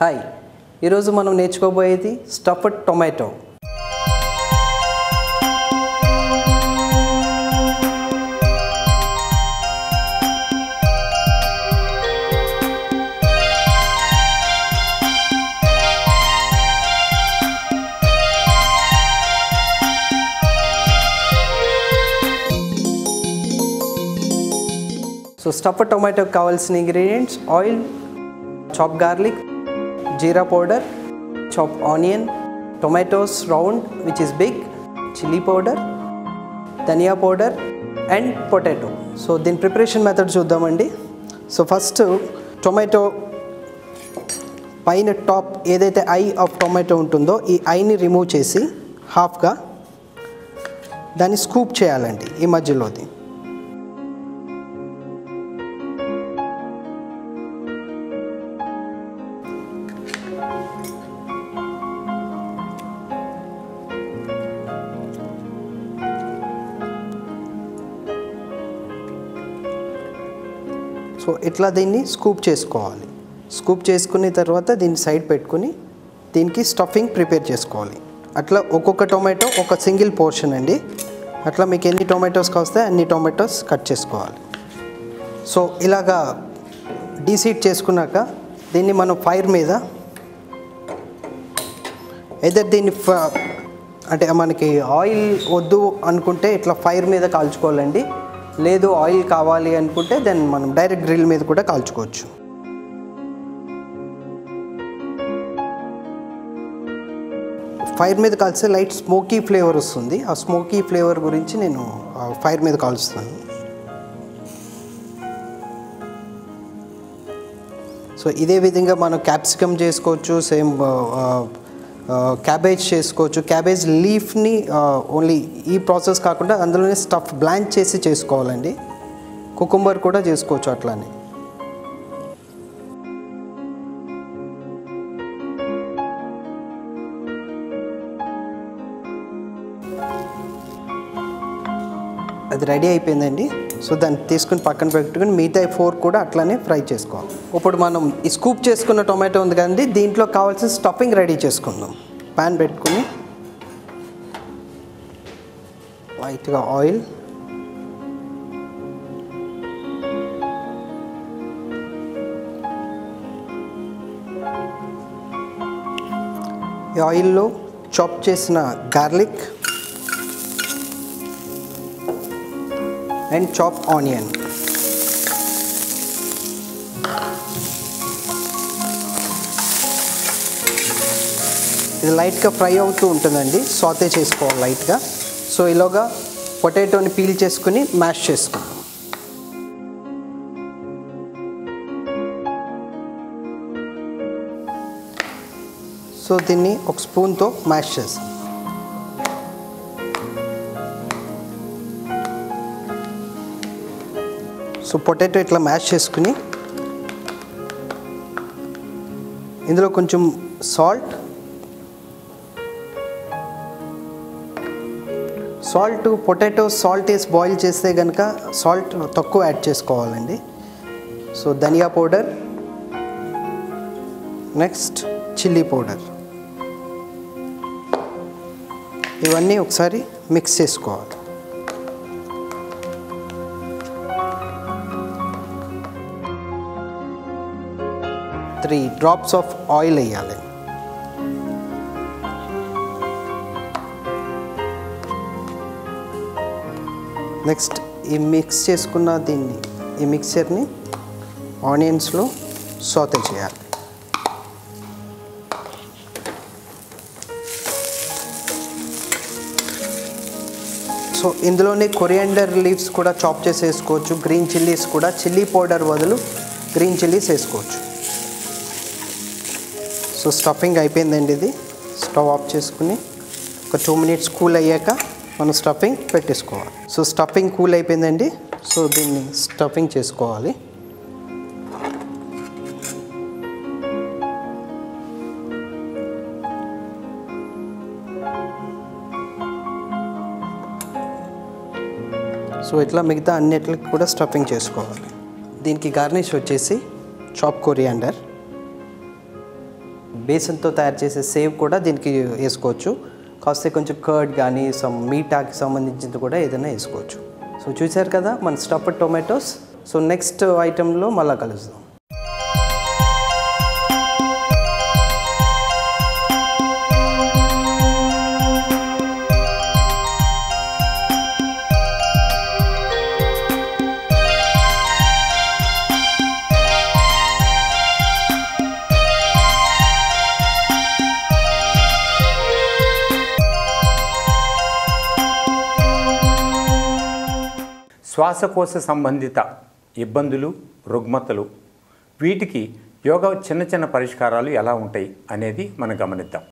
Hi, ఈరోజు మనం నేర్చుకోబోయేది stuffed tomato. So stuffed tomato కావాల్సిన ingredients: oil, chopped garlic, jeera powder, chopped onion, tomatoes round which is big, chili powder, dhania powder and potato. So దీని preparation method చూద్దామండి. So first tomato పైన top ఏదైతే I of tomato ఉంటుందో ఈ ఐని remove చేసి హాఫ్గా దాన్ని scoop చేయాలండి ఈ మధ్యలోది. సో ఇట్లా దీన్ని స్కూప్ చేసుకోవాలి. స్కూప్ చేసుకున్న తర్వాత దీన్ని సైడ్ పెట్టుకుని దీనికి స్టఫింగ్ ప్రిపేర్ చేసుకోవాలి. అట్లా ఒక్కొక్క టొమాటో ఒక సింగిల్ పోర్షన్ అండి. అట్లా మీకు ఎన్ని టొమాటోస్ కావస్తాయి అన్ని టొమాటోస్ కట్ చేసుకోవాలి. సో ఇలాగా డీసీడ్ చేసుకున్నాక దీన్ని మనం ఫైర్ మీద ఏదైతే దీన్ని అంటే మనకి ఆయిల్ వద్దు అనుకుంటే ఇట్లా ఫైర్ మీద కాల్చుకోవాలండి. లేదు ఆయిల్ కావాలి అనుకుంటే దెన్ మనం డైరెక్ట్ గ్రిల్ మీద కూడా కాల్చుకోవచ్చు. ఫైర్ మీద కాల్స్తే లైట్ స్మోకీ ఫ్లేవర్ వస్తుంది. ఆ స్మోకీ ఫ్లేవర్ గురించి నేను ఫైర్ మీద కాల్చుతాను. సో ఇదే విధంగా మనం క్యాప్సికమ్ చేసుకోవచ్చు, సేమ్ క్యాబేజ్ చేసుకోవచ్చు. క్యాబేజ్ లీఫ్ని ఓన్లీ ఈ ప్రాసెస్ కాకుండా అందులోనే స్టఫ్ బ్లాంచ్ చేసి చేసుకోవాలండి. కుకుంబర్ కూడా చేసుకోవచ్చు అట్లానే. అది రెడీ అయిపోయిందండి. సో దాన్ని తీసుకుని పక్కన పెట్టుకుని మిగతా 4 కూడా అట్లానే ఫ్రై చేసుకోవాలి. ఇప్పుడు మనం ఈ స్కూప్ చేసుకున్న టొమాటో ఉంది కదండి, దీంట్లో కావాల్సిన స్టఫింగ్ రెడీ చేసుకుందాం. ప్యాన్ పెట్టుకుని లైట్గా ఆయిల్, ఈ ఆయిల్లో చాప్ చేసిన గార్లిక్ and chopped onion. ఇది లైట్గా ఫ్రై అవుతూ ఉంటుందండి, సాతే చేసుకోవాలి లైట్గా. సో ఇలాగా పొటాటోని పీల్ చేసుకుని మ్యాష్ చేసుకుందాం. సో దీన్ని ఒక స్పూన్తో మ్యాష్ చేస్తాం. సో పొటాటో ఇట్లా మ్యాష్ చేసుకుని ఇందులో కొంచెం సాల్ట్ పొటాటో సాల్ట్ వేసి బాయిల్ చేస్తే కనుక సాల్ట్ తక్కువ యాడ్ చేసుకోవాలండి. సో ధనియా పౌడర్, నెక్స్ట్ చిల్లీ పౌడర్, ఇవన్నీ ఒకసారి మిక్స్ చేసుకోవాలి. 3 drops ఆఫ్ ఆయిల్ వేయాలి. నెక్స్ట్ ఈ మిక్స్ చేసుకున్న ఈ మిక్చర్ని ఆనియన్స్లో సాటే చేయాలి. సో ఇందులోనే కొరియాండర్ లీవ్స్ కూడా చాప్ చేసి వేసుకోవచ్చు. గ్రీన్ చిల్లీస్ కూడా, చిల్లీ పౌడర్ బదులు గ్రీన్ చిల్లీస్ వేసుకోవచ్చు. సో స్టఫింగ్ అయిపోయిందండి. ఇది స్టవ్ ఆఫ్ చేసుకుని ఒక 2 minutes కూల్ అయ్యాక మనం స్టఫింగ్ పెట్టేసుకోవాలి. సో స్టఫింగ్ కూల్ అయిపోయిందండి. సో దీన్ని స్టఫింగ్ చేసుకోవాలి. సో ఇట్లా మిగతా అన్నిటికి కూడా స్టఫింగ్ చేసుకోవాలి. దీనికి గార్నిష్ వచ్చేసి చాప్ కొరియాండర్, బేసన్తో తయారు చేసే సేవ్ కూడా దీనికి వేసుకోవచ్చు. కాస్తే కొంచెం కర్డ్ కానీ మీటాకి సంబంధించింది కూడా ఏదైనా వేసుకోవచ్చు. సో చూసారు కదా మన స్టఫ్డ్ టొమాటోస్. సో నెక్స్ట్ ఐటెంలో మళ్ళీ కలుద్దాం. శ్వాసకోశ సంబంధిత ఇబ్బందులు, రుగ్మతలు, వీటికి యోగా చిన్న చిన్న పరిష్కారాలు ఎలా ఉంటాయి అనేది మనం గమనిద్దాం.